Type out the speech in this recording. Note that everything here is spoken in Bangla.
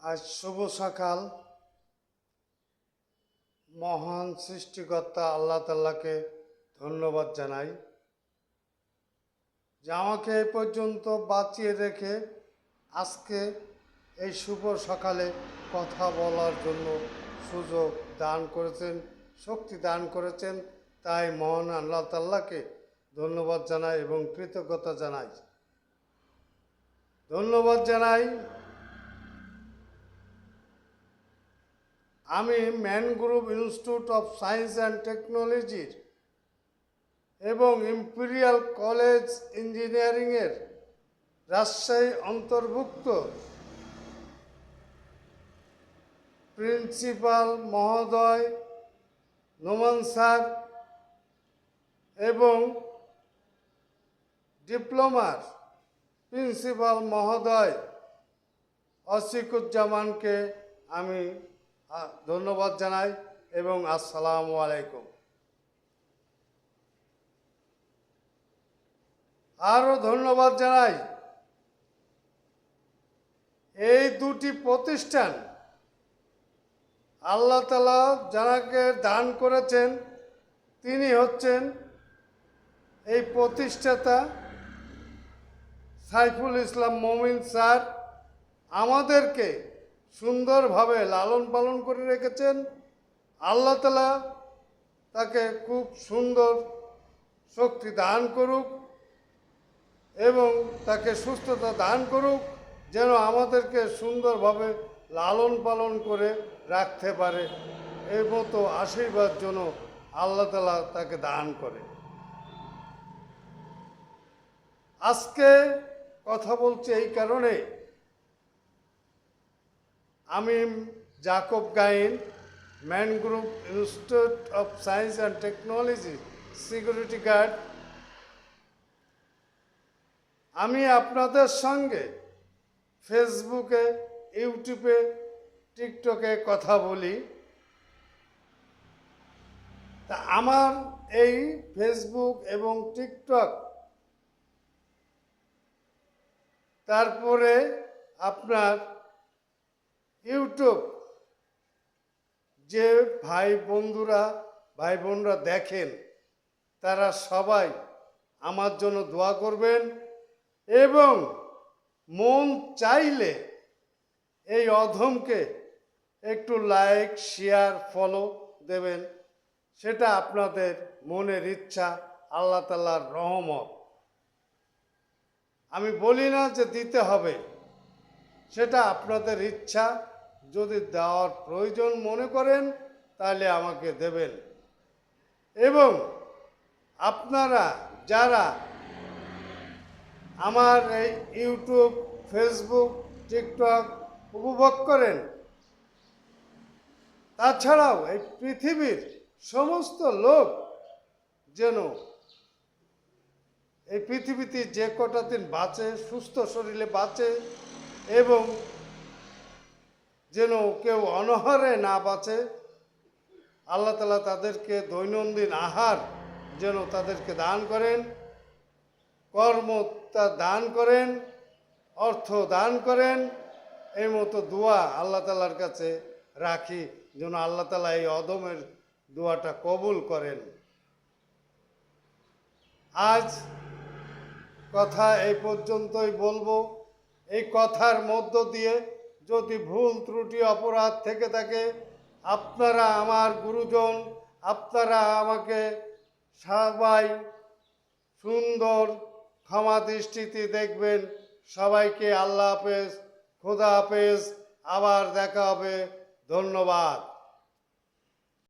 আজ শুভ সকাল। মহান সৃষ্টিকর্তা আল্লাহ তাআলাকে ধন্যবাদ জানাই যে আমাকে এই পর্যন্ত বাঁচিয়ে রেখে আজকে এই শুভ সকালে কথা বলার জন্য সুযোগ দান করেছেন, শক্তি দান করেছেন। তাই মহান আল্লাহ তাআলাকে ধন্যবাদ জানাই এবং কৃতজ্ঞতা জানাই। ধন্যবাদ জানাই আমি mangrove institute of science and টেকনোলজির এবং ইম্পেরিয়াল কলেজ ইঞ্জিনিয়ারিংয়ের রাজশাহী অন্তর্ভুক্ত প্রিন্সিপাল মহোদয় নোমান স্যার এবং ডিপ্লোমার প্রিন্সিপাল মহোদয় অসিকুজ্জামানকে আমি ধন্যবাদ জানাই এবং আসসালামু আলাইকুম। আরও ধন্যবাদ জানাই এই দুটি প্রতিষ্ঠান আল্লাহ তাআলা যাকে দান করেছেন তিনি হচ্ছেন এই প্রতিষ্ঠাতা সাইফুল ইসলাম মমিন স্যার। আমাদেরকে সুন্দরভাবে লালন পালন করে রেখেছেন। আল্লাহ তাআলা তাকে খুব সুন্দর শক্তি দান করুক এবং তাকে সুস্থতা দান করুক, যেন আমাদেরকে সুন্দরভাবে লালন পালন করে রাখতে পারে। এই মতো আশীর্বাদ যেন আল্লাহ তাআলা তাকে দান করে। আজকে কথা বলছি এই কারণে, আমি Jacob Gayen mangrove institute of science and technology security guard, আমি আপনাদের সঙ্গে ফেসবুকে, ইউটিউবে, টিকটকে কথা বলি। তা আমার এই ফেসবুক এবং টিকটক, তারপরে আপনার ইউটিউব, যে ভাই বোনরা দেখেন তারা সবাই আমার জন্য দোয়া করবেন এবং মন চাইলে এই অধমকে একটু লাইক, শেয়ার, ফলো দেবেন। সেটা আপনাদের মনের ইচ্ছা, আল্লাহ তাআলার রহমত। আমি বলি না যে দিতে হবে, সেটা আপনাদের ইচ্ছা। যদি দেওয়ার প্রয়োজন মনে করেন তাহলে আমাকে দেবেন। এবং আপনারা যারা আমার এই ইউটিউব, ফেসবুক, টিকটক উপভোগ করেন, তাছাড়াও এই পৃথিবীর সমস্ত লোক যেন এই পৃথিবীতে যে কটা দিন বাঁচে, সুস্থ শরীরে বাঁচে এবং যেন কেউ অনাহারে না বাঁচে। আল্লাহ তাআলা তাদেরকে দৈনন্দিন আহার যেন তাদেরকে দান করেন, কর্ম দান করেন, অর্থ দান করেন। এই মতো দোয়া আল্লাহ তাআলার কাছে রাখি, যেন আল্লাহ তাআলা এই অদমের দোয়াটা কবুল করেন। আজ কথা এই পর্যন্তই বলবো। এই কথার মধ্য দিয়ে যদি ভুল ত্রুটি অপরাধ থেকে থাকে, আপনারা আমার গুরুজন, আপনারা আমাকে সবাই সুন্দর ক্ষমা দৃষ্টিতে দেখবেন। সবাইকে আল্লাহ হাফেজ, খোদা হাফেজ, আবার দেখা হবে। ধন্যবাদ।